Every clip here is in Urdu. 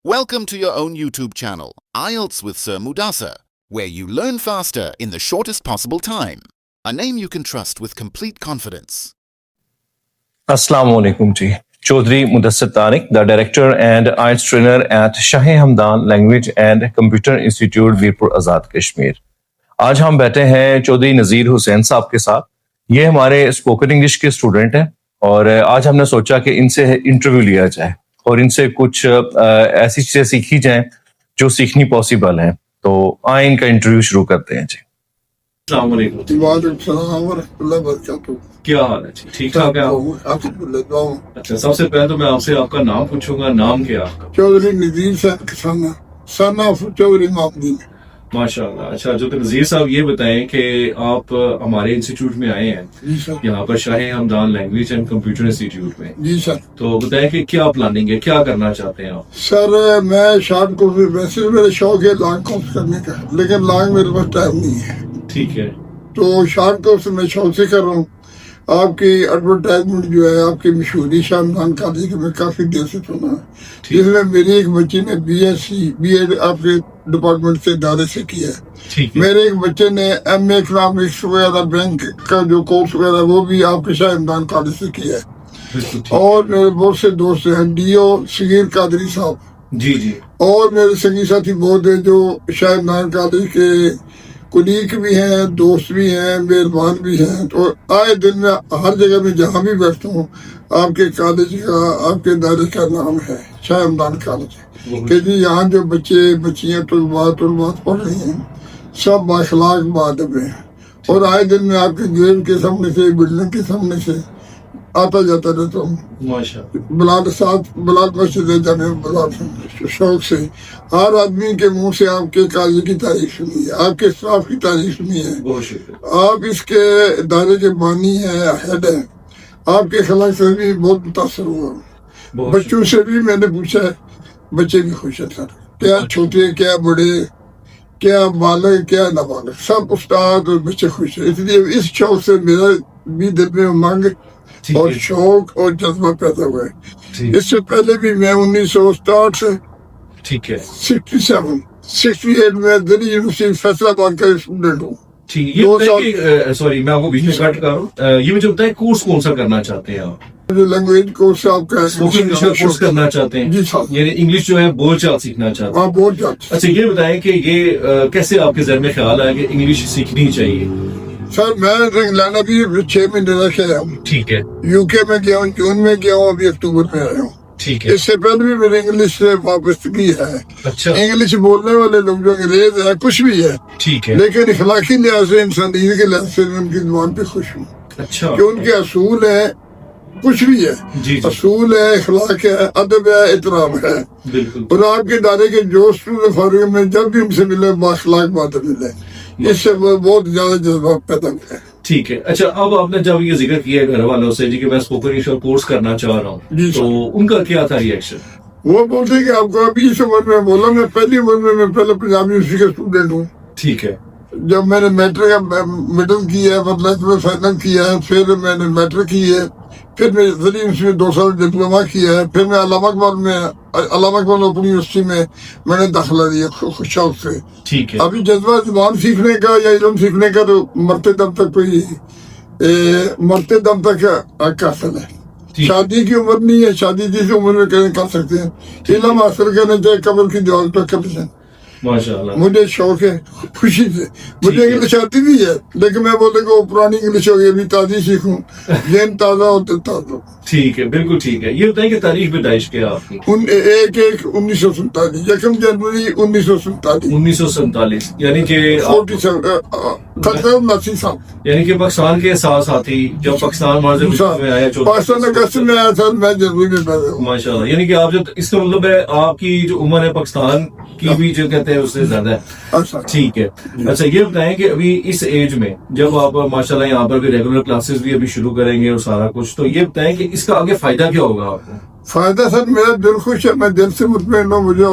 Welcome to your own YouTube channel, IELTS with Sir Mudasa, where you learn faster in the shortest possible time. A name you can trust with complete confidence. Assalamu alaikum ji. Chaudhry Mudassir Tariq, the director and IELTS trainer at Shah-e Hamdan Language and Computer Institute, Veerpur Azad, Kashmir. آج ہم بیٹھے ہیں چودھری نذیر حسین صاحب کے ساتھ. یہ ہمارے اسپوکن انگلش کے اسٹوڈنٹ ہیں اور آج ہم نے سوچا کہ ان سے انٹرویو لیا جائے اور ان سے کچھ ایسی چیزیں سیکھی جائیں جو سیکھنی پاسبل ہیں. تو آئیں ان کا انٹرویو شروع کرتے ہیں جی. السلام علیکم. وعلیکم السلام ورحمۃ اللہ وبرکاتہ. کیا حال ہے جی؟ ٹھیک ٹھاک ہے آپ؟ اچھا، سب سے پہلے تو میں آپ سے آپ کا نام پوچھوں گا. نام کیا آپ کا؟ چودھری نذیر صاحب کسانہ، سن آف چودھری محمدین. ماشاء اللہ. اچھا، جو نذیر صاحب یہ بتائیں کہ آپ ہمارے انسٹیٹیوٹ میں آئے ہیں جی سر. یہاں پر Shah Hamdan language and computer institute میں. جی سر. تو بتائیں کہ کیا پلاننگ ہے، کیا کرنا چاہتے ہیں آپ؟ سر میں شارٹ کورس، ویسے میرا شوق ہے لانگ کورس کرنے کا، لیکن لانگ میرے پاس ٹائم نہیں ہے. ٹھیک ہے. تو شارٹ کورس میں شوق سے کر رہا ہوں. آپ کی ایڈورٹائزمنٹ جو ہے آپ کی مشہوری شاہ ہمدان کالج کی میں کافی دیر سے سنا ہے، جس میں میری ایک بچی نے بی ایڈ آپ کے ڈپارٹمنٹ سے ادارے سے کیا ہے. میرے ایک بچے نے ایم اے اکنامکس وغیرہ بینک کا جو کورس وغیرہ وہ بھی آپ کے شاہ ہمدان کالج سے کیا ہے. اور میرے بہت سے دوست ہیں، ڈی او صغیر قادری صاحب جی جی، اور میرے سنگی ساتھی بہت ہیں جو شاہ ہمدان کالج کے کلیگ بھی ہیں، دوست بھی ہیں، مہربان بھی ہیں. تو آئے دن میں ہر جگہ میں جہاں بھی بیٹھتا ہوں آپ کے کالج کا، آپ کے ادارے کا نام ہے شاہ ہمدان کالج، کہ جی یہاں جو بچے بچیاں طلبات پڑھ رہی ہیں سب بااخلاق باادب ہیں. اور آئے دن میں آپ کے گیٹ کے سامنے سے، بلڈنگ کے سامنے سے آتا جاتا رہتا ہوں. بلاد مسجد جانے شوق سے ہر آدمی کے منہ سے آپ کے کالج کی تعریف سنی ہے، آپ کے اسٹاف کی تعریف سنی ہے. آپ اس کے ادارے کے بانی ہیں، ہیڈ ہیں. آپ کے اخلاق سے بھی بہت متاثر ہوا. بچوں سے بھی میں نے پوچھا ہے، بچے بھی خوش ہیں سر، کیا چھوٹے کیا بڑے، کیا بالغ کیا نابالغ، سب استاد اور بچے خوش ہیں. اس لیے اس شوق سے میرا بھی دل میں امنگ اور شوق اور جذبہ پیدا ہوا ہے. اس سے پہلے بھی میں 1967 سے 68 میں دہلی یونیورسٹی فیصلہ آباد کا اسٹوڈنٹ ہوں. سوری میں آپ کو بیچ میں کٹ کر رہا ہوں. یہ مجھے بتائیں کورس کون سا کرنا چاہتے ہیں آپ؟ جو لینگویج کورس آپ کا کورس کرنا چاہتے ہیں؟ جی صاحب. یعنی انگلش جو ہے بول چال سیکھنا چاہتے ہیں؟ ہاں بول چال. اچھا، یہ بتائیں کہ یہ کیسے آپ کے ذہن میں خیال آیا کہ انگلش سیکھنی چاہیے؟ سر میں انگلینڈ ابھی 6 مہینے رہ آیا ہوں. ٹھیک ہے. یو کے میں گیا ہوں، جون میں گیا ہوں، ابھی اکتوبر میں آیا ہوں. ٹھیک ہے. اس سے پہلے بھی میرے انگلش سے وابستگی ہے. اچھا. انگلش بولنے والے لوگ جو انگریز ہے کچھ بھی ہے، ٹھیک ہے، لیکن اخلاقی لحاظ سے، انسانیت کے لحاظ سے میں ان کی زبان پہ خوش ہوں. اچھا، کہ ان کے اصول ہیں، کچھ بھی ہے، جی اصول ہے، اخلاق ہے، ادب ہے، احترام ہے. بالکل. اور آپ کے ادارے کے جو اسٹوڈنٹ فاروق میں جب بھی ان سے ملے بااخلاق باتیں ملے، اس سے بہت زیادہ جذبہ پیدا ہوا ہے. ٹھیک ہے. اچھا، اب آپ نے جب یہ ذکر کیا گھر والوں سے جی کہ میں اسپوکن انگلش کورس کرنا چاہ رہا ہوں، تو ان کا کیا تھا ری ایکشن؟ وہ بولتے کہ آپ کو ابھی اس عمر میں بولا، میں پہلی عمر میں پہلے پنجاب یونیورسٹی کا اسٹوڈنٹ ہوں. ٹھیک ہے. جب میں نے میٹرک کا مڈل کیا ہے، مطلب فائنل کیا ہے، پھر میں نے میٹرک کی ہے، پھر میں دہلی یونیورسٹی میں 2 سال ڈپلوما کیا ہے، پھر میں علامہ اقبال اوپن یونیورسٹی میں نے داخلہ لیا شوق سے. ٹھیک ہے. ابھی جذبہ زبان سیکھنے کا یا علم سیکھنے کا تو مرتے دم تک کوئی حاصل ہے. شادی کی عمر نہیں ہے، شادی جس عمر میں کر سکتے ہیں. علم حاصل کرنا چاہے قبر کی دیوار پر کر لیں. ماشاء اللہ. مجھے شوق ہے خوشی سے. مجھے انگلش آتی بھی ہے، لیکن میں بولتے کہ وہ پرانی انگلش ہو گئی، ابھی تازی سیکھوں، ذہن تازہ ہوتے تازہ. ٹھیک ہے، بالکل ٹھیک ہے. یہ بتائیں کہ تاریخ پیدائش کیا آپ کی؟ 1947، 1 جنوری 1947. 1947 یعنی کہ 79 سال. یعنی کہ پاکستان کے ساتھ ساتھی جب پاکستان میں آیا، پاکستان اگست میں آیا تھا، میں جنوری میں پیدا ہوں. ماشاء اللہ. یعنی کہ آپ جو اس کا مطلب ہے آپ کی جو عمر ہے پاکستان کی بھی جو کہتے ہیں اس سے زیادہ ہے. ٹھیک ہے. اچھا، یہ بتائیں کہ ابھی اس ایج میں جب آپ ماشاءاللہ یہاں پر بھی ریگولر کلاسز بھی ابھی شروع کریں گے اور سارا کچھ، تو یہ بتائیں کہ اس کا آگے فائدہ کیا ہوگا آپ کو؟ فائدہ سر میرا دل خوش ہے، میں دل سے مطمئن ہوں. مجھے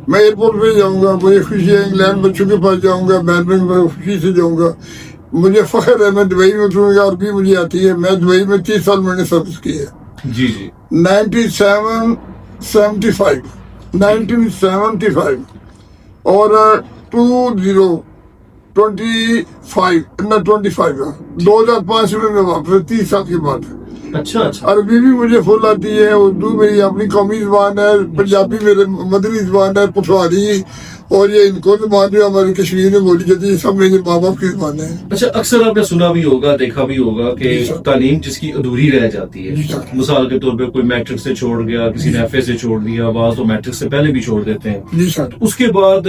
میں ایئرپورٹ پہ جاؤں گا، مجھے خوشی ہے. انگلینڈ بچوں کے پاس جاؤں گا، بیلجیم میں خوشی سے جاؤں گا. مجھے فخر ہے، میں دبئی میں اتروں گا، عربی مجھے آتی ہے. میں دبئی میں 30 سال میں نے سروس کی ہے. جی جی. 97 75 1975 اور 2025 میں واپس 30 سال کے بعد. اچھا اچھا. عربی بھی مجھے فل آتی ہے, اردو میری اپنی قومی زبان ہے, پنجابی میرے مدری زبان ہے, پٹواری اور یہ ان کو زبان جو ہماری کشمیر میں بولی جاتی ہے, سب میرے ماں باپ کی زبان ہے. اچھا, اکثر آپ نے سنا بھی ہوگا, دیکھا بھی ہوگا کہ تعلیم جس کی ادھوری رہ جاتی ہے, مثال کے طور پہ کوئی میٹرک سے چھوڑ گیا, کسی نے ایف اے سے چھوڑ دیا, بعض تو میٹرک سے پہلے بھی چھوڑ دیتے ہیں. جی سر. اس کے بعد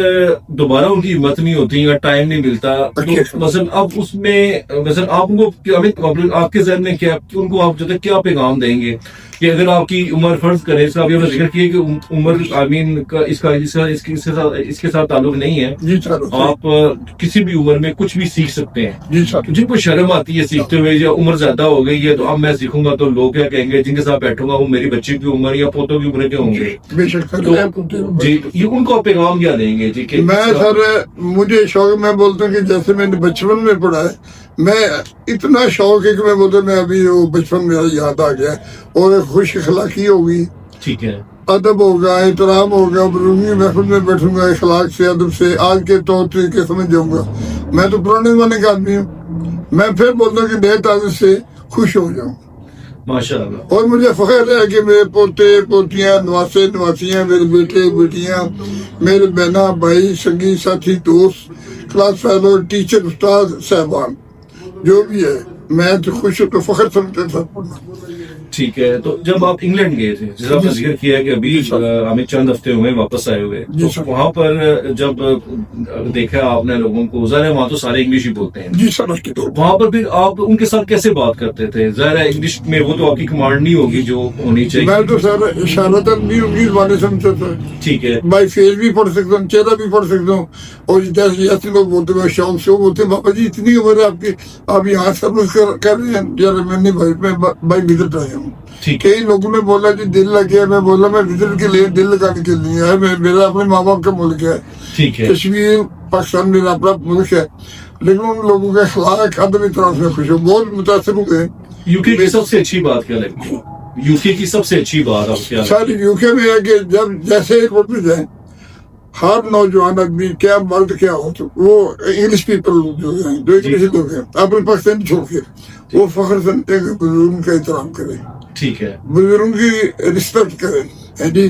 دوبارہ ان کی ہمت نہیں ہوتی یا ٹائم نہیں ملتا. مثلا اب اس میں مثلا آپ کو آپ کے ذہن میں کیا, ان کو آپ جو ہے کیا پیغام دیں گے کہ اگر آپ کی عمر فرض کرے, اس کا ابھی ہم نے ذکر کیا کہ عمر آمین کا اس کے ساتھ تعلق نہیں ہے, جی سر. آپ کسی بھی عمر میں کچھ بھی سیکھ سکتے ہیں. جی سر. جن کو شرم آتی ہے سیکھتے ہوئے, یا عمر زیادہ ہو گئی ہے تو اب میں سیکھوں گا تو لوگ کیا کہیں گے, جن کے ساتھ بیٹھوں گا وہ میری بچی کی عمر یا پوتوں کی عمر کے ہوں گے. بے شک سر. جی, یہ ان کو پیغام کیا دیں گے؟ جی کہ میں سر, مجھے شوق, میں بولتا ہوں کہ جیسے میں نے بچپن میں پڑھا ہے, میں اتنا شوق ہے کہ میں بولتا ہوں میں ابھی وہ بچپن میرا یاد آ گیا, اور خوش اخلاقی ہوگی, ٹھیک ہے, ادب ہوگا, احترام ہوگا, بزرگی محفل میں بیٹھوں گا, اخلاق سے ادب سے آج کے طور طریقے سمجھ جاؤں گا. میں تو پرانے زمانے کا آدمی ہوں, میں پھر بولتا ہوں کہ نئے تازے سے خوش ہو جاؤں. ماشاء اللہ. اور مجھے فخر ہے کہ میرے پوتے پوتیاں, نواسے نواسیاں, میرے بیٹے بیٹیاں, میرے بہنا بھائی, سنگی ساتھی, دوست, کلاس فیلو, ٹیچر, استاد صاحبان جو بھی ہے, میں تو خوش ہوں, تو فخر سمجھتا تھا. ٹھیک ہے. تو جب آپ انگلینڈ گئے تھے, جیسے آپ نے ذکر کیا کہ ابھی ہمیں چند ہفتے ہوئے واپس آئے ہوئے, تو وہاں پر جب دیکھا آپ نے لوگوں کو, ظاہر ہے وہاں تو سارے انگلش ہی بولتے ہیں. جی سر. وہاں پر پھر آپ ان کے ساتھ کیسے بات کرتے تھے؟ ظاہر ہے انگلش میں وہ تو آپ کی کمانڈ نہیں ہوگی جو ہونی چاہیے. میں تو سر اشارتاً بھی انگلش زبانیں سمجھتا تھا. ٹھیک ہے. بائی فیس بھی پڑھ سکتا ہوں, چہرہ بھی پڑھ سکتا ہوں, اور جیسے لوگ بولتے ہیں شوق سے وہ بولتے ہیں بابا جی اتنی عمر ہے آپ کی, آپ یہاں سروس کر رہے ہیں. یار میں نہیں بھائی, میں بائی وزٹ آیا ہوں. کئی لوگوں نے بولا جی دل لگ گیا, میں بولا میں وزٹ کے لیے دل لگانے کے لیے ہے, میرا اپنے ماں باپ کا ملک ہے. ٹھیک ہے. کشمیر پاکستان میرا اپنا ملک ہے, لیکن ان لوگوں کے اخلاق ادب احترام سے خوش ہوں, بہت متاثر ہوئے. یو کے کی سب سے اچھی بات کیا لگتی ہے؟ یو کے کی سب سے اچھی بات آپ کیا؟ سر یو کے میں ہے کہ جب جیسے اردو جائیں, ہر نوجوان آدمی کیا مرد کیا ہو تو وہ انگلش پیپل جو ہیں, جو انگلش لوگ ہیں, اپنے پاکستان چھوڑ کے وہ فخر سمجھتے ہیں کہ بزرگوں کا احترام کریں. ٹھیک ہے. بزرگوں کی رسپیکٹ کریں. جی,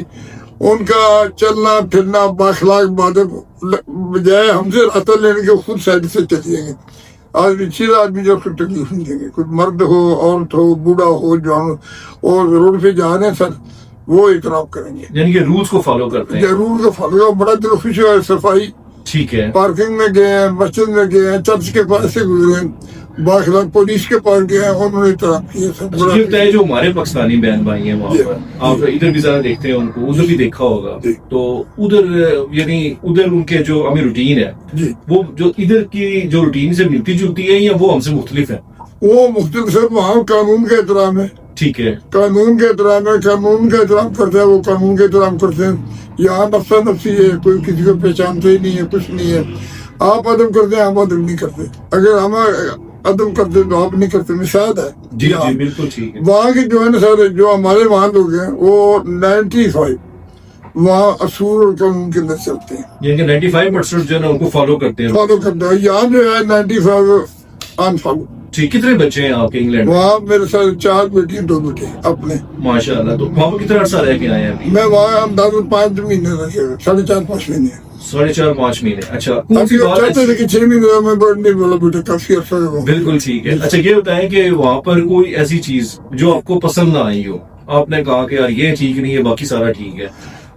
ان کا چلنا پھرنا بااخلاق بادب, بجائے ہم سے راستہ لینے کے خود سائڈ سے چلے جائیں گے. آدمی چیزا آدمی جو پھر تکلیف نہیں دیں گے, کوئی مرد ہو, عورت ہو, بوڑھا ہو, جوان, اور روڈ پہ جا رہے ہیں سر وہ احترام کریں گے, یعنی کہ رولز کو فالو کرتے ہیں. رول کو فالو. بڑا دل خوش ہے. صفائی, ٹھیک ہے, پارکنگ میں گئے ہیں, مسجد میں گئے ہیں, چرچ کے پاس سے گزرے ہیں, باخلاق پولیس کے پاس گئے ہیں, انہوں نے احترام کیا. یہ ہوتا ہے جو ہمارے پاکستانی بہن بھائی ہیں وہاں پر, آپ ادھر بھی زیادہ دیکھتے ہیں ان کو, ادھر بھی دیکھا ہوگا, تو ادھر یعنی ادھر ان کے جو ہمیں روٹین ہے وہ جو ادھر کی جو روٹین سے ملتی جلتی ہے یا وہ ہم سے مختلف ہے؟ وہ مختلف ہے. وہاں قانون کا احترام ہے. ٹھیک ہے. قانون کا احترام ہے, قانون کا احترام کرتے ہیں, وہ قانون کا احترام کرتے ہیں. یہاں نفسا نفسی ہے, کوئی کسی کو پہچانتے ہی نہیں ہے, کچھ نہیں ہے. آپ ادب کرتے ہیں, ہم ادب نہیں کرتے. اگر ہم ادب کرتے تو آپ نہیں کرتے. مثال ہے. جی جی بالکل ٹھیک ہے. وہاں کے جو ہے نا سر, جو ہمارے وہاں لوگ ہیں وہ 95 وہاں اصول اور قانون کے اندر چلتے ہیں, یعنی کہ 95% جو ہے نا ان کو فالو کرتے ہیں. فالو کرتے ہیں. یہاں جو ہے 95 ان فالو. ٹھیک. کتنے بچے ہیں آپ کے انگلینڈ میں؟ وہاں میرے ساتھ 4 بیٹی 2 بیٹے اپنے. ماشاء اللہ. تو وہاں پر کتنا عرصہ رہ کے آئے ہیں ابھی؟ میں وہاں اندازہ 5 مہینے رکھے ہوئے, 4.5-5 مہینے. 4.5-5 مہینے. اچھا. چاہتے تھے کہ 6 مہینے میں بڑھ نہیں بولا بیٹا, کافی عرصہ ہے. بالکل ٹھیک ہے. اچھا یہ ہوتا ہے کہ وہاں پر کوئی ایسی چیز جو آپ کو پسند نہ آئی ہو, آپ نے کہا کہ یار یہ ٹھیک نہیں ہے باقی سارا ٹھیک ہے,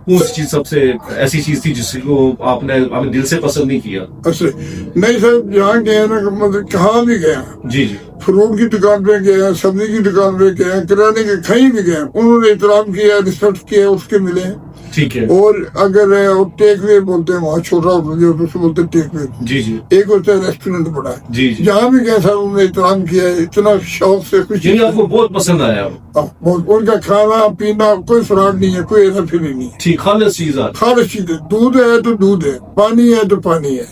کون سی چیز سب سے ایسی چیز تھی جس کو آپ نے دل سے پسند نہیں کیا؟ اچھا نہیں سر, جہاں گئے نا, مطلب کہاں بھی گیا, جی جی, فروٹ کی دکان پہ گئے, سبزی کی دکان پہ گئے, کرانے کے کہیں بھی گئے, انہوں نے احترام کیا, رسپیکٹ کیا, اس کے ملے. ٹھیک ہے. اور اگر ٹیک وے بولتے ہیں وہاں, چھوٹا ہوٹل جو اسے بولتے ہیں ٹیک وے. جی جی. ایک ہوتا ہے ریسٹورینٹ بڑا ہے. جی جی. جہاں بھی گئے سر انہوں نے احترام کیا, اتنا شوق سے خوش. یعنی آپ کو بہت پسند آیا؟ ان کا کھانا پینا کوئی فراڈ نہیں ہے, کوئی ایسا فیلنگ نہیں ہے. ٹھیک, خالص چیز. خالص چیز ہے. دودھ ہے تو دودھ ہے, پانی ہے تو پانی ہے.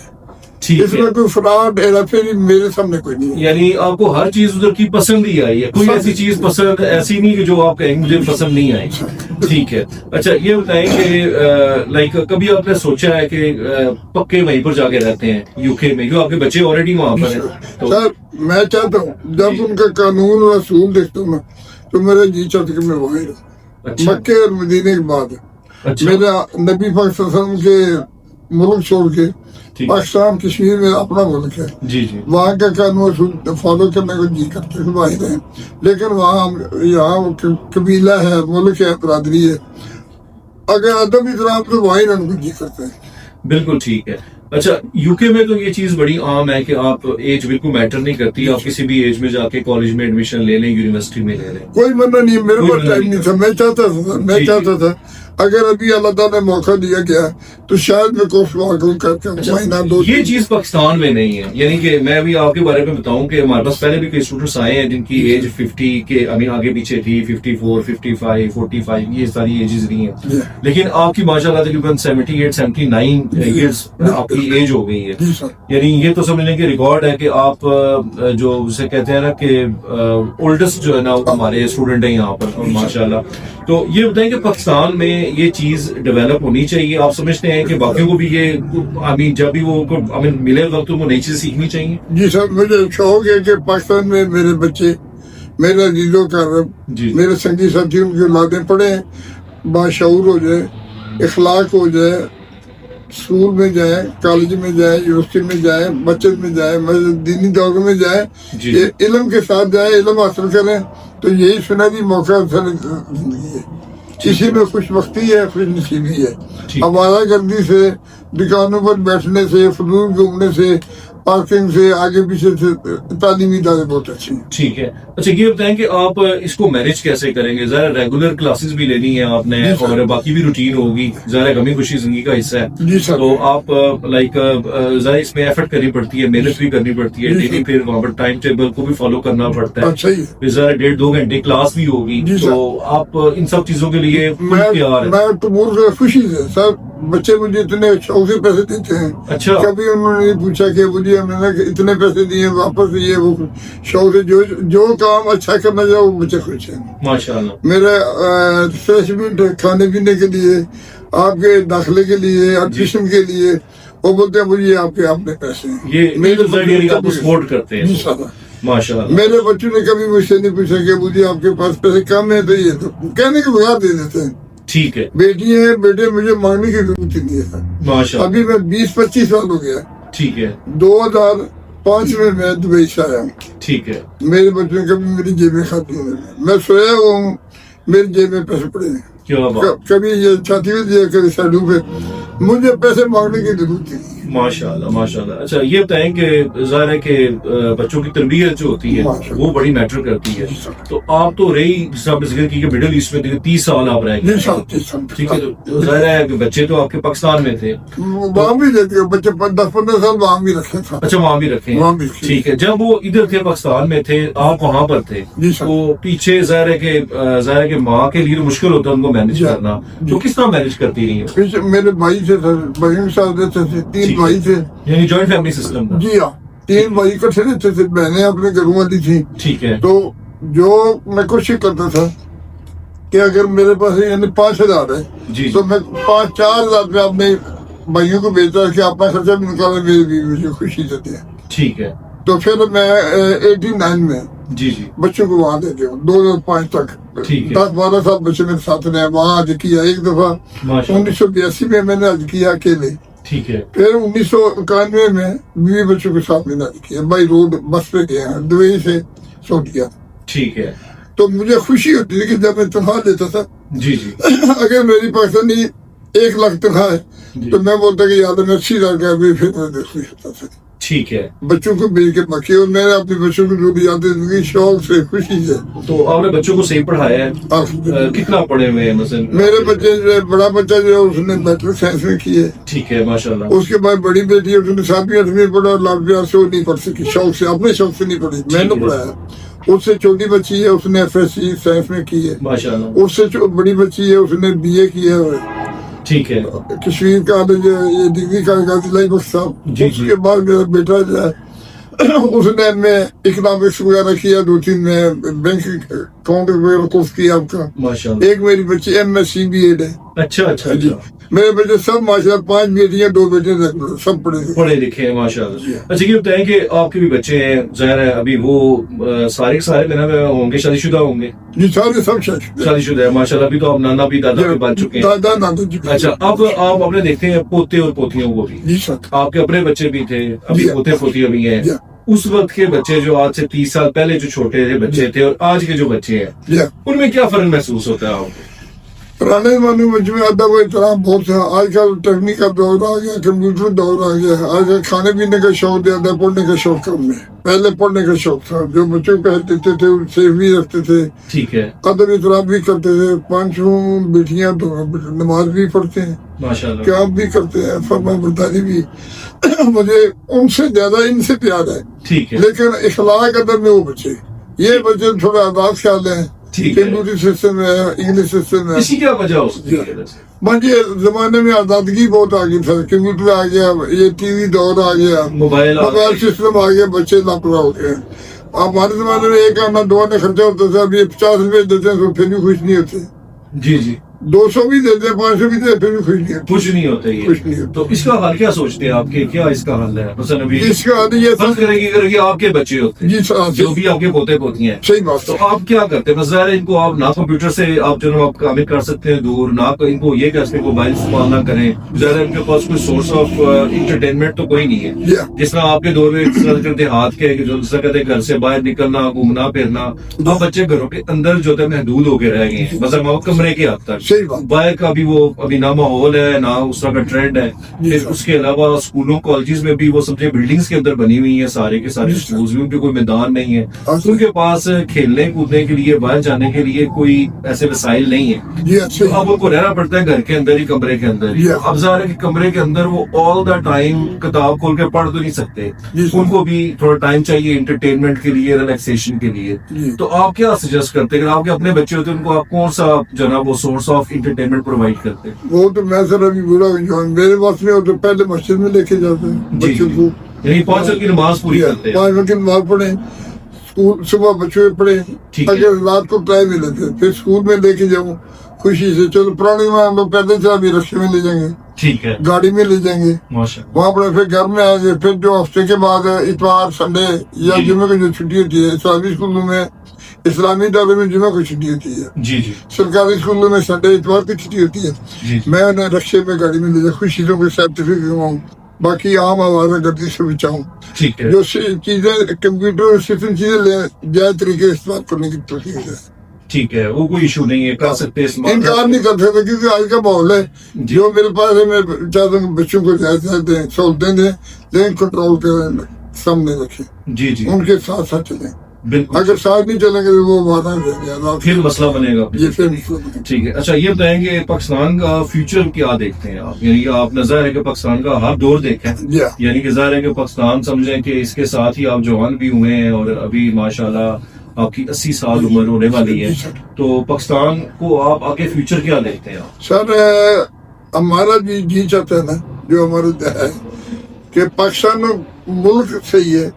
ٹھیک اس ہے. میں کوئی فراڈ ہیرا پھیری میرے سامنے کوئی نہیں ہے. یعنی آپ کو ہر چیز ادھر کی پسند ہی آئی ہے, کوئی ایسی چیز پسند ایسی نہیں کہ جو آپ کہیں مجھے پسند نہیں آئی. ٹھیک ہے. اچھا یہ بتائیں کہ لائک کبھی آپ نے سوچا ہے کہ پکے وہیں پر جا کے رہتے ہیں یو کے میں, کیوں آپ کے بچے آلریڈی وہاں پر ہیں؟ تو سر میں چاہتا ہوں جب ان کا قانون اور اصول دیکھتا ہوں نا تو میرا جی چاہتا کہ میں وہیں رہوں. اچھا مکے اور مدینے کے بعد اچھا میرا نبی پاک صلی اللہ علیہ وسلم کے ملک چھوڑ کے ٹھیک. پاکستان کشمیر میں اپنا ملک ہے, جی جی وہاں کا قانون اصول فالو کرنے کو جی کرتے ہیں وہیں رہیں, لیکن وہاں یہاں قبیلہ ہے, ملک ہے, برادری ہے, اگر ادب احترام تو وہیں رہنے کو جی کرتے ہیں. بالکل ٹھیک ہے. اچھا یو کے میں تو یہ چیز بڑی عام ہے کہ آپ ایج بالکل میٹر نہیں کرتی, آپ کسی بھی ایج میں جا کے کالج میں ایڈمیشن لے لیں, یونیورسٹی میں لے لیں, کوئی منع نہیں, میرے کوئی پاس منع ٹائم نہیں تھا. میں چاہتا تھا اگر ابھی اللہ تعالیٰ نے موقع دیا گیا تو شاید میں کورس واقع کر کے مہینہ دو. یہ چیز پاکستان میں نہیں ہے. یعنی کہ میں بھی آپ کے بارے میں بتاؤں کہ ہمارے پاس پہلے بھی کئی اسٹوڈنٹس آئے ہیں جن کی ایج 50 کے آگے پیچھے تھی, 54, 55, 45, یہ ساری ایجز رہی ہیں, لیکن آپ کی ماشاء اللہ تقریباً 78, 79 ایئرس آپ کی ایج ہو گئی ہے. جی سر. یعنی یہ تو سمجھ لیں کہ ریکارڈ ہے کہ آپ جو اسے کہتے ہیں نا کہ اولڈسٹ جو ہے نا ہمارے اسٹوڈنٹ ہیں یہاں پر ماشاء اللہ. تو یہ بتائیں کہ پاکستان میں یہ چیز ڈیولپ ہونی چاہیے, آپ سمجھتے ہیں کہ باقیوں کو بھی یہ جب بھی وہ ملے وقت تو وہ نئی چیزیں سیکھنی چاہیے؟ جی سر, مجھے شوق ہے کہ پاکستان میں میرے بچے, میرا عزیزوں کا رب, جی میرے سنگی ساتھی ان کی اولادیں پڑھیں, باشعور ہو جائے, اخلاق ہو جائے, اسکول میں جائیں, کالج میں جائیں, یونیورسٹی میں جائیں, مسجد میں جائیں, دینی دوروں میں جائیں, جی. یہ علم کے ساتھ جائیں, علم حاصل کریں, تو یہی سنہری موقع زندگی ہے. کسی میں خوش بختی ہے, خوش نصیبی ہے. ہمارا گردی سے, دکانوں پر بیٹھنے سے, فضول گھومنے سے, پارکنگ سے, آگے پیچھے سے, تعلیمی ادارے بہت اچھے ہیں. ٹھیک ہے. اچھا یہ بتائیں کہ آپ اس کو مینج کیسے کریں گے؟ ذرا ریگولر کلاسز بھی لینی ہے آپ نے اور باقی بھی روٹین ہوگی, ذرا غمی خوشی زندگی کا حصہ ہے. جی سر. تو آپ لائک ذرا اس میں ایفرٹ کرنی پڑتی ہے, محنت بھی کرنی پڑتی ہے, ڈیلی پھر وہاں پر ٹائم ٹیبل کو بھی فالو کرنا پڑتا ہے, اچھا ہی پھر ذرا 1.5-2 گھنٹے کلاس بھی ہوگی. تو آپ ان سب چیزوں کے لیے تیار ہیں؟ میں تو بول رہا خوشی سے سر, بچے مجھے اتنے شوق سے پیسے دیتے ہیں. اچھا کبھی انہوں نے پوچھا کہ مجھے میں نے اتنے پیسے دیے واپس دیے, وہ شوق سے جو کام اچھا کرنا چاہے وہ بچے خوش ہیں ماشاء اللہ. میرے ریفریشمنٹ کھانے پینے کے لیے, آپ کے داخلے کے لیے, ایڈمیشن کے لیے, وہ بولتے ہیں مجھے آپ کے اپنے پیسے ہیں. یہ میرے آپ کو سپورٹ کرتے ہیں ماشاء اللہ. میرے بچوں نے کبھی مجھ سے نہیں پوچھا کہ مجھے آپ کے پاس پیسے کم ہے, تو یہ تو کہنے کے بغیر دے دیتے ہیں. ٹھیک ہے. بیٹی ہیں, بیٹے مجھے مانگنے کی ضرورت ہی نہیں ہے ماشاء اللہ. ابھی میں 20-25 سال ہو گیا. ٹھیک ہے. 2005 میں دبئی سے آیا ہوں. ٹھیک ہے. میرے بچوں نے کبھی میری جیب میں کھاتی ہیں, میں سویا ہوا ہوں, میری جیب میں پیسے پڑے ہیں. کیا بات. کبھی یہ چھاتی میں دیا, کبھی سائڈوں پہ, مجھے پیسے مانگنے کی ضرورت نہیں. ماشاء اللہ ماشاء اللہ. اچھا یہ بتائیں کہ ظاہر ہے کہ بچوں کی تربیت جو ہوتی ہے وہ بڑی میٹر کرتی ہے. تو آپ تو رہی جس آپ نے ذکر کی کہ مڈل ایسٹ میں 30 سال آپ رہ گئے. ٹھیک ہے. تو ظاہر ہے کہ بچے تو آپ کے پاکستان میں تھے, وہاں بھی دیتے بچے 10-15 سال وہاں بھی رکھے تھا. اچھا وہاں بھی رکھے ہیں. ٹھیک ہے. جب وہ ادھر تھے پاکستان میں تھے, آپ وہاں پر تھے, تو پیچھے ظاہر ہے کہ ماں کے لیے مشکل ہوتا ہے ان کو مینج کرنا, تو کس طرح مینج کرتی رہی ہیں؟ میرے بھائی سے بھائیوں کے ساتھ رہتے تھے, 3 بھائی تھے. یعنی جوائنٹ فیملی سسٹم تھا؟ جی ہاں, 3 بھائی اکٹھے رہتے تھے, بہنیں اپنے گھروں والی تھیں. ٹھیک ہے. تو جو میں کوشش کرتا تھا کہ اگر میرے پاس یعنی 5,000 ہے تو میں 4,000 روپے اپنے بھائیوں کو بھیجتا کہ اپنا خرچہ بھی نکالا, میری بیوی مجھے خوشی دیتے ہیں. ٹھیک ہے. تو پھر میں 89 میں جی بچوں کو وہاں دیتے ہوں 2005 تک. 10-12 سال بچے میرے ساتھ رہے, وہاں حج کیا ایک دفعہ. 1982 میں نے حج کیا اکیلے. ٹھیک ہے. پھر 1991 میں بیوی بچوں کے ساتھ میں نے حج کیا, بائی روڈ بس پہ گئے ہیں دبئی سے سعودیہ. ٹھیک ہے. تو مجھے خوشی ہوتی ہے کہ جب میں تنخواہ لیتا تھا, اگر میری پاکستانی 1 لاکھ تنخواہ ہے تو میں بولتا کہ یاد میں 80,000 کا پھر میں خوش ہوتا تھا. ٹھیک ہے. بچوں کو بیچ کے باقی, اور میں نے اپنے بچوں کو جو بھی یاد زندگی شوق سے خوشی سے. تو آپ نے بچوں کو صحیح پڑھایا ہے؟ کتنا پڑھے ہوئے ہیں مثلا؟ میرے بچے بڑا بچہ جو ہے اس نے بیچلر سائنس میں کی ہے. ٹھیک ہے ماشاء اللہ. اس کے بعد بڑی بیٹی ہے, اس نے 7ویں 8ویں پڑھا, اور لاکھ پیار سے وہ نہیں پڑھ سکی, شوق سے, اپنے شوق سے نہیں پڑھی, میں نے پڑھایا. اس سے چھوٹی بچی ہے, اس نے FSC سائنس میں کی ہے. ماشاء اللہ. اس سے بڑی بچی ہے, اس نے BA کی ہے. ٹھیک ہے کشمیر کالج یہ ڈگری کا غازی لائبر صاحب. جی اس کے بعد میرا بیٹا جو ہے اس نے میں اکنامکس وغیرہ کیا, 2-3 میں بینک اکاؤنٹ وغیرہ کورس کیا آپ کا. ماشاء اللہ. ایک میری بچی MSc BEd ہے. اچھا اچھا جی میرے بیٹے سب ماشاء اللہ 5 بیٹیاں 2 بیٹے سب پڑھے لکھے ہیں ماشاء اللہ. اچھا یہ بتائیں کہ آپ کے بھی بچے ہیں ظاہر ہے ابھی وہ سارے سارے ہوں گے شادی شدہ ہوں گے؟ جی سارے سب شادی شدہ ہے ماشاء اللہ. ابھی تو آپ نانا بھی دادا بھی بن چکے ہیں. دادا نانا جی. اچھا اب آپ اپنے دیکھتے ہیں پوتے اور پوتیوں کو بھی. جی سر. آپ کے اپنے بچے بھی تھے, ابھی پوتے پوتیاں بھی ہیں. اس وقت کے بچے جو آج سے 30 سال پہلے جو چھوٹے تھے بچے تھے اور آج کے جو بچے ہیں ان میں کیا فرق محسوس ہوتا ہے آپ کو؟ پرانے زمانے میں ادب و احترام بہت تھا. آج کل ٹیکنیک کا دور آ گیا, کمپیوٹر دور آ گیا. آج کل کھانے پینے کا شوق زیادہ, پڑھنے کا شوق کم ہے. پہلے پڑھنے کا شوق تھا, جو بچوں کو کہتے تھے ان سے بھی رکھتے تھے. ٹھیک ہے. ادب احترام بھی کرتے تھے. 5 بیٹیاں تو نماز بھی پڑھتے ہیں ماشاء اللہ, کام بھی کرتے ہیں, فرما برداری بھی. مجھے ان سے زیادہ ان سے پیار ہے. ٹھیک ہے. لیکن اخلاق ادب میں وہ بچے, یہ بچے تھوڑا آزاد خیال ہیں. کمپیوٹر سسٹم ہے, انگلش سسٹم ہے. اسی کیا وجہ ہو سکتی ہے؟ مجھے زمانے میں آزادگی بہت آ گئی تھا. کمپیوٹر آ گیا, یہ ٹی وی دور آ گیا, موبائل سسٹم آ گیا, بچے لاپرواہ ہو گئے. ہمارے زمانے میں 1 آنا 2 آنا خرچہ ہوتا تھا. اب یہ 50 روپے دیتے ہیں تو پھر بھی خوش نہیں ہوتے. جی جی 200 بھی دیتے ہیں, 500 بھی دیتے پھر بھی خوش نہیں ہوتے. کچھ نہیں ہوتا یہ. تو اس کا حل کیا سوچتے ہیں آپ کے, کیا اس کا حل ہے؟ مثلا ابھی اس کا حل یہ فرض کریں گے کہ آپ کے بچے ہوتے جی ہیں جو بھی آپ کے پوتے پوتی ہیں, صحیح بات. تو آپ کیا کرتے ہیں؟ ظاہر ہے ان کو آپ نہ کمپیوٹر سے آپ جو آپ کام کر سکتے ہیں دور, نہ ان کو یہ کہہ سکتے موبائل استعمال نہ کریں. ظاہر ہے ان کے پاس کوئی سورس آف انٹرٹینمنٹ تو کوئی نہیں ہے. جس طرح آپ کے دور میں دیہات کے جو کہتے ہیں گھر سے باہر نکلنا, گھومنا پھرنا, اب بچے گھروں کے اندر جو ہے محدود ہو کے رہ گئے ہیں. مثلا کمرے کے حد تک باہر کا بھی وہ ابھی نہ ماحول ہے نہ اس طرح کا ٹرینڈ ہے. پھر اس کے علاوہ اسکولوں کالجز میں بھی وہ سمجھے بلڈنگز کے اندر بنی ہوئی ہیں سارے کے سارے اسکولز بھی, ان کے کوئی میدان نہیں ہے. ان کے پاس کھیلنے کودنے کے لیے باہر جانے کے لیے کوئی ایسے وسائل نہیں ہے. تو اب ان کو رہنا پڑتا ہے گھر کے اندر ہی, کمرے کے اندر ہی. اب ظاہر ہے کہ کمرے کے اندر وہ آل دا ٹائم کتاب کھول کے پڑھ تو نہیں سکتے. ان کو بھی تھوڑا ٹائم چاہیے انٹرٹینمنٹ کے لیے, ریلیکسیشن کے لیے. تو آپ کیا سجیسٹ کرتے ہیں اگر آپ کے اپنے بچے ہوتے ہیں ان کو آپ کون سا جو نا وہ سورس آف انٹرٹینمنٹ پرووائڈ کرتے ہیں؟ وہ تو میں سر ابھی بولا میرے پاس میں تو پہلے مسجد میں لے کے جاتے ہیں بچوں کو, یعنی 5 وقت کی نماز پوری کرتے ہیں. 5 وقت کی نماز پڑھیں, اسکول صبح بچوں پڑھیں, اگر رات کو ٹائم ملے تھے پھر اسکول میں لے کے جاؤں خوشی سے. چلو پرانے میں ہم لوگ پیدل چلا بھی رکشے میں لے جائیں گے, ٹھیک ہے, گاڑی میں لے جائیں گے, وہاں پر پھر گھر میں آئیں گے. پھر جو ہفتے کے بعد اتوار سنڈے یا جمعے کی جو چھٹی ہوتی ہے, اسلامی اسکولوں میں اسلامی ادارے میں جمعہ کو چھٹی ہوتی ہے, جی جی, سرکاری اسکولوں میں سنڈے اتوار کی چھٹی ہوتی ہے. میں انہیں رکشے میں گاڑی میں لے جاؤں, خوشی سے کوئی سرٹیفکیٹ کرواؤں, باقی عام آوازہ گردی سے بچاؤں. جو چیزیں کمپیوٹر سسٹم چیزیں لیں جائز طریقے سے استعمال کرنے کی توفیق ہے. ٹھیک ہے, وہ کوئی ایشو نہیں ہے, کر سکتے ہیں, انکار نہیں کر سکتے کیونکہ آج کا ماحول ہے. جو میرے پاس ہے میں چاہتا ہوں بچوں کو زیادہ دیں, سہولتیں دیں, لیکن کنٹرول کے سامنے رکھیں. جی جی, ان کے ساتھ ساتھ چلیں. بالکل, اگر ساتھ نہیں چلیں گے تو وہ وعدہ رہ گیا, پھر مسئلہ بنے گا. یہ پھر مسئلہ بنے گا. ٹھیک ہے. اچھا یہ بتائیں کہ پاکستان کا فیوچر کیا دیکھتے ہیں آپ؟ یعنی کہ آپ نظر ہے کہ پاکستان کا ہر دور دیکھیں, یعنی کہ ظاہر ہے کہ پاکستان سمجھیں کہ اس کے ساتھ ہی آپ جوان بھی ہوئے ہیں اور ابھی ماشاءاللہ آپ کی 80 سال عمر ہونے والی ہے, تو پاکستان کو آپ آگے فیوچر کیا دیکھتے ہیں آپ؟ سر ہمارا جی چاہتا ہے نا جو ہمارا ہے کہ پاکستان ملک صحیح ہے,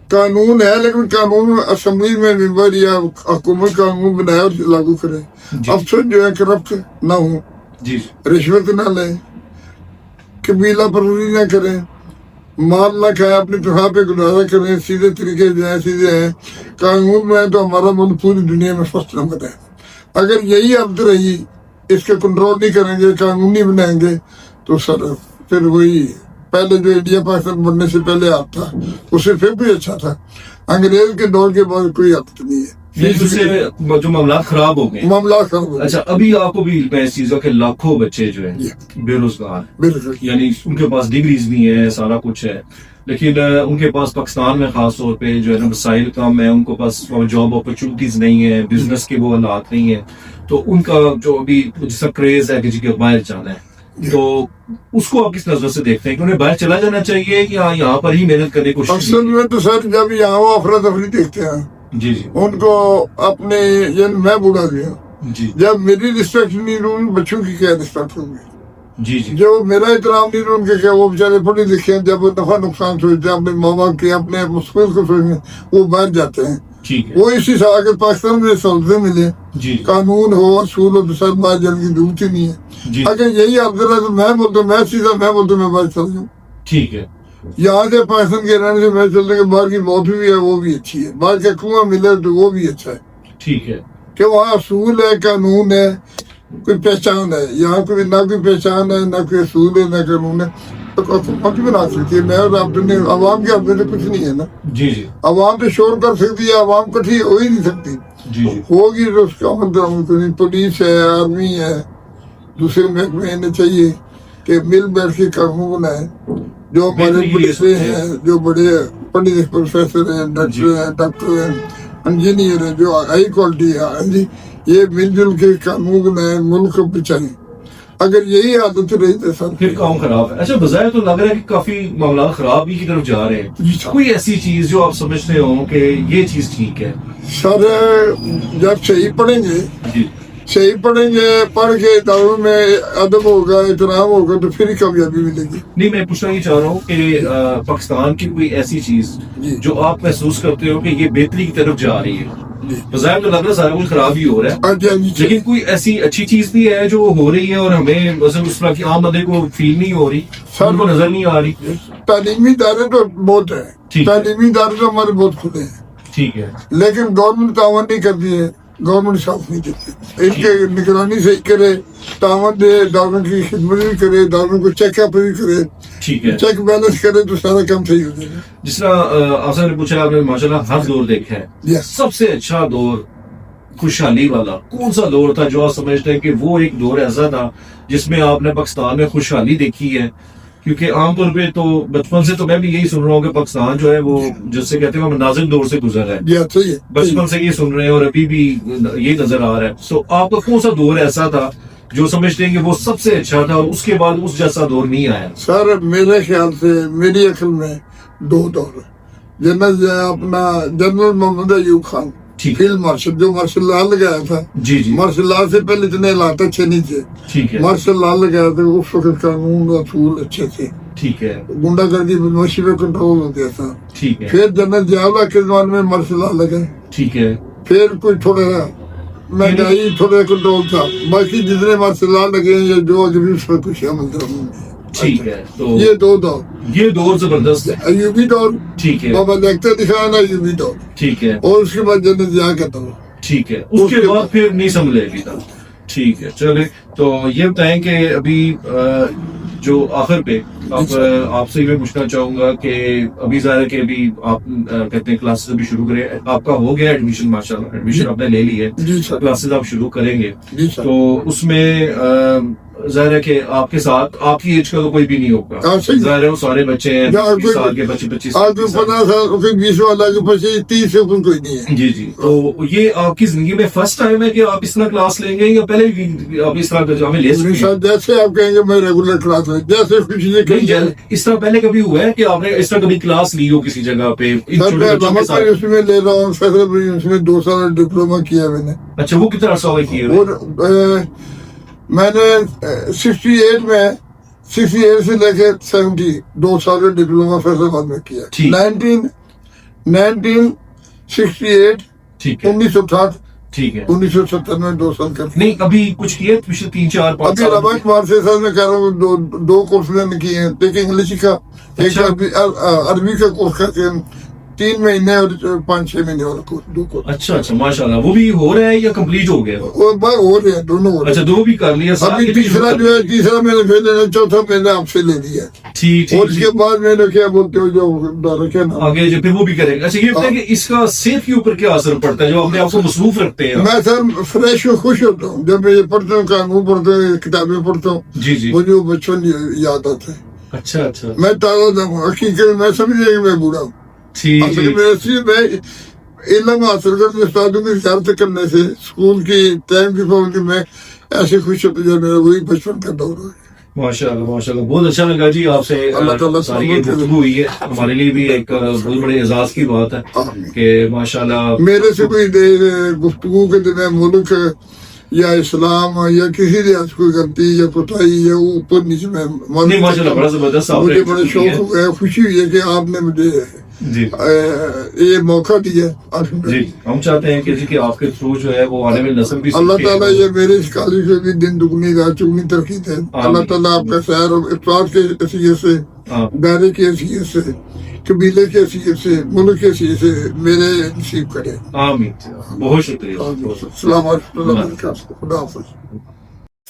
قانون ہے, لیکن قانون اسمبلی میں ممبر یا حکومت قانون بنائے اور لاگو کرے. افسر جو ہے کرپٹ نہ ہوں, رشوت نہ لیں, قبیلہ پروری نہ کریں, مال نہ کھائیں, اپنی تنخواہ پہ گزارا کریں, سیدھے طریقے جائیں, سیدھے ہیں, قانون میں تو ہمارا ملک پوری دنیا میں فرسٹ نمبر ہے. اگر یہی عبد رہی, اس کے کنٹرول نہیں کریں گے, قانون نہیں بنائیں گے, تو سر پھر وہی پہلے جو انڈیا پاکستان بننے سے پہلے آپ تھا اس سے پھر بھی اچھا تھا. انگریز کے دور کے بعد کوئی حقیقت نہیں ہے, جو معاملات خراب ہو گئے. معاملات خراب ہو گئے. اچھا ابھی آپ کو بھی میں اس چیز کا کہ لاکھوں بچے جو ہیں بے روزگار, یعنی ان کے پاس ڈگریز بھی ہیں, سارا کچھ ہے, لیکن ان کے پاس پاکستان میں خاص طور پہ جو ہے نا وسائل کم ہے, ان کو پاس جاب اپرچونٹیز نہیں ہے, بزنس کے وہ حالات نہیں ہیں, تو ان کا جو ابھی جس کا کریز ہے کہ جی کہ باہر جانا ہے, تو اس کو آپ کس نظر سے دیکھتے ہیں کہ انہیں باہر چلا جانا چاہیے کہ یہاں پر ہی محنت کرنے کی کوشش؟ اصل میں تو سر جب یہاں وہ افراتفری دیکھتے ہیں, جی جی, ان کو اپنے میں بوڑھا گیا, جی جب میری رسپیکٹ نہیں ہوئی بچوں کی کیا رسپیکٹ ہوگی؟ جی جی جو میرا احترام نہیں ان کے کیا، وہ بیچارے پڑھے لکھے ہیں، جب وہ نفع نقصان سوچتے ہیں اپنے ماں باپ کے اپنے مستقبل کو سوچتے وہ باہر جاتے ہیں. ٹھیک ہے وہ اسی سے اگر پاکستان میں سہولتیں ملے، جی قانون ہو، اصول ہو، تو سر باہر جانے کی ضرورت ہی نہیں ہے. جی اگر یہی آپ ذرا تو میں بولتا ہوں، میں سیدھا میں بولتا ہوں میں باہر چل جاؤں. ٹھیک ہے یہاں سے پاکستان کے رہنے سے میں چلتا کہ باہر کی موت بھی ہے وہ بھی اچھی ہے، باہر کا کنواں ملے تو وہ بھی اچھا ہے ٹھیک ہے کہ وہاں اصول ہے، قانون ہے، کوئی پہچان ہے. یہاں کوئی نہ کوئی پہچان ہے، نہ کوئی اصول ہے، نہ قانون ہے، تو حکومت بھی بنا سکتی ہے. میں اور آپ نے عوام کے ہاتھ میں تو کچھ نہیں ہے نا. جی جی عوام تو شور کر سکتی ہے، عوام کٹھی ہو ہی نہیں سکتی. جی جی ہوگی تو اس کا مطلب پولیس ہے، آرمی ہے، دوسرے محکمے انہیں چاہیے کہ مل بیٹھ کے قانون بنائے. جو ہمارے بڑے ہیں، جو بڑے پڑھے لکھے پروفیسر ہیں، ڈاکٹر ہیں، انجینئر ہیں، جو ہائی کوالٹی ہے، جی یہ مل جل کے قانون بنائے، ملک کو بچائیں. اگر یہی عادت رہی تو سر پھر کام خراب ہے. اچھا بظاہر تو لگ رہا ہے کہ کافی معاملات خرابی کی طرف جا رہے ہیں. جی سر. کوئی ایسی چیز جو آپ سمجھتے ہو کہ یہ چیز ٹھیک ہے؟ سر جب صحیح پڑھیں گے، جی صحیح پڑھیں گے، پڑھ کے اداروں میں ادب ہوگا، احترام ہوگا تو پھر ہی کامیابی ملے گی. نہیں میں پوچھنا یہ چاہ رہا ہوں کہ پاکستان کی کوئی ایسی چیز جی. جو آپ محسوس کرتے ہو کہ یہ بہتری کی طرف جا رہی ہے؟ جی بظاہر تو لگ رہا ہے سارا کچھ خراب ہی ہو رہا ہے، ہاں جی، ہاں جی. لیکن کوئی ایسی اچھی چیز بھی ہے جو ہو رہی ہے اور ہمیں مثلا اس طرح کی عام بندے کو فیل نہیں ہو رہی، ان کو نظر نہیں آ رہی؟ تعلیمی ادارے تو بہت ہیں، ٹھیک. تعلیمی ادارے تو ہمارے بہت کھلے ہیں، ٹھیک ہے لیکن گورنمنٹ تعاون نہیں کرتی ہے، گورنمنٹ ساتھ نہیں دیتی. ان کے نگرانی صحیح کرے، تعاون دے، اداروں کی خدمت بھی کرے، اداروں کو چیک اپ بھی کرے، ٹھیک ہے. چیک بیلنس کرے تو سارا کام صحیح ہو جائے گا. جس طرح آپ نے پوچھا، آپ نے ماشاءاللہ ہر دور دیکھا ہے، Yes. سب سے اچھا دور خوشحالی والا کون سا دور تھا جو آپ سمجھتے ہیں کہ وہ ایک دور ایسا تھا جس میں آپ نے پاکستان میں خوشحالی دیکھی ہے؟ کیونکہ عام طور پہ تو بچپن سے تو میں بھی یہی سن رہا ہوں کہ پاکستان جو ہے وہ جس سے کہتے ہیں وہ نازک دور سے گزر رہا ہے، جی صحیح ہے. بچپن سے یہ سن رہے ہیں اور ابھی بھی یہ نظر آ رہا ہے. سو آپ کا کون سا دور ایسا تھا جو سمجھتے ہیں کہ وہ سب سے اچھا تھا اور اس کے بعد اس جیسا دور نہیں آیا؟ سر میرے خیال سے میری عقل میں دو دور ہے. جنرل اپنا جنرل محمد ایوب خان ٹھیک فیلڈ مارشل، جو مارشل لا لگایا تھا. جی جی مارشل لا سے پہلے اتنے حالات اچھے نہیں تھے. ٹھیک ہے مارشل لا لگایا تھا، اس وقت قانون اصول اچھے تھے، ٹھیک ہے گنڈا گردی بدماشی پہ کنٹرول ہو گیا تھا. ٹھیک ہے پھر جنرل ضیاء کے زمانے میں مارشل لا لگے، ٹھیک ہے پھر کوئی تھوڑا مہنگائی تھوڑا کنٹرول تھا. باقی جتنے مارشل لا لگے ہیں یا جو ابھی اس پر کچھ عمل درآمد نہیں ہے. ٹھیک ہے. تو یہ دو دور، یہ دور زبردست ہے. ایوبی دور، ٹھیک ہے بابا لکھتے دکھانا ایوبی دور، ٹھیک ہے اور اس کے بعد جنرل ضیاء کا دور. ٹھیک ہے. اس کے بعد پھر نہیں سنبھلے گی تھا. ٹھیک ہے. چلے تو یہ بتائیں کہ ابھی جو آخر پہ آپ سے میں پوچھنا چاہوں گا کہ ابھی ظاہر ہے کہ ابھی آپ کہتے ہیں کلاسز ابھی شروع کریں، آپ کا ہو گیا ایڈمیشن، ماشاءاللہ ایڈمیشن آپ نے لے لی ہے، جی سر. کلاسز آپ شروع کریں گے، جی سر. تو اس میں ظاہر ہے کہ آپ کے ساتھ آپ کی ایج کا تو کوئی بھی نہیں ہوگا، ہاں صحیح. ظاہر ہے وہ سارے بچے ہیں، یا 20 سال کے بچے، 25 آج تو 50 سال، کوئی 20 والا کے پچیس 30 سے اوپر کوئی نہیں ہے. جی جی. تو یہ آپ کی زندگی میں فرسٹ ٹائم ہے کہ آپ اس طرح کلاس لیں گے یا پہلے بھی آپ اس طرح ہمیں لے سکتے ہیں؟ جیسے آپ کہیں گے میں ریگولر کلاس ہے، جیسے کچھ یہ کہیں گے. اس طرح پہلے کبھی ہوا ہے کہ آپ نے اس طرح کبھی کلاس لی ہو کسی جگہ پہ ان سر چھوٹے میں بچوں کے رحمت ساتھ؟ یونیورسٹی میں لے رہا ہوں، فیصل یونیورسٹی میں 2 سال ڈپلوما کیا میں نے. اچھا وہ کتنا عرصہ ہوئے کیے ہوئے؟ اور میں نے 68 میں 68 سے لے کے 70 2 سال کا ڈپلوما فیصل آباد میں کیا. ٹھیک. 1968 ٹھیک ہے 1960 ٹھیک ہے. 1970 میں 2 سال کا. نہیں ابھی کچھ کیے پچھلے 3 4 5 ابھی سال؟ ربا کمار سے سر میں کہہ رہا ہوں 2 کورس میں نے کیے ہیں، ایک انگلش کا، ایک عربی کا کورس کرتے ہیں 3 مہینے اور 5-6 مہینے والا کورس، 2 کورس. اچھا اچھا ماشاءاللہ. وہ بھی ہو رہا ہے یا کمپلیٹ ہو گیا؟ وہ بھائی ہو رہے ہیں، دونوں ہو رہے اچھا ہیں. دو بھی کر لیا. ابھی تیسرا جو ہے، تیسرا میں نے پھر لینا، چوتھا میں نے آپ سے لے لیا. ٹھیک اور اس ٹھیک. کے بعد میں نے کیا بولتے ہو جو رکھے نا، آگے جو پھر وہ بھی کریں گے. اچھا یہ بتائیں کہ اس کا صحت کے اوپر کیا اثر پڑتا ہے جو اپنے آپ کو مصروف رکھتے ہیں؟ میں سر فریش و خوش ہوتا ہوں جب میں یہ پڑھتا ہوں، قانون پڑھتا ہوں، کتابیں پڑھتا ہوں، جی جی. مجھے وہ بچپن یاد آتا ہے. اچھا اچھا. میں تازہ دم ہوں، حقیقت میں سمجھ کہ میں بوڑھا ہوں. ٹھیک اصل ٹھیک. میں علم حاصل کرنے، استادوں کی زیارت کرنے سے، اسکول کی ٹائم کی پابندی میں ایسے خوش ہوتے جو میرا وہی بچپن کا دور ہے. ماشاءاللہ ماشاءاللہ. بہت اچھا لگا جی آپ سے اللہ تعالیٰ ساری یہ گفتگو ہوئی ہے، ہمارے لیے بھی ایک بہت بڑے اعزاز کی بات ہے آمین. کہ ماشاءاللہ میرے سے کوئی گفتگو کے دن ملک یا اسلام یا کسی لحاظ کوئی غلطی یا کوتاہی یا اوپر نیچے میں نہیں ماشاءاللہ بڑا زبردست آپ مجھے بڑا شوق ہوا ہے، خوشی ہوئی ہے کہ آپ نے مجھے جی یہ موقع دیا. جی ہم چاہتے ہیں کہ آپ کے تھرو جو ہے وہ آنے والی نسل بھی اللہ تعالیٰ یہ میرے اس کالج سے بھی دن دگنی رات چگنی ترقی دے. اللہ تعالیٰ آپ کا خیر اور افطار کے حیثیت سے، دائرے کی حیثیت سے، قبیلے کی حیثیت سے، ملک کی حیثیت سے میرے نصیب کرے. آمین. بہت شکریہ. السلام علیکم و رحمۃ اللہ وبرکاتہ. خدا حافظ.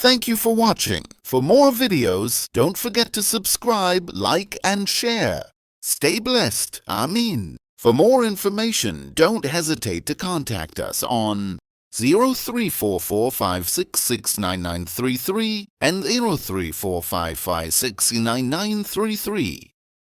Thank you for watching. For more videos, don't forget to subscribe, like and share. Stay blessed. Ameen. For more information, don't hesitate to contact us on 034456699933 and 0345569933.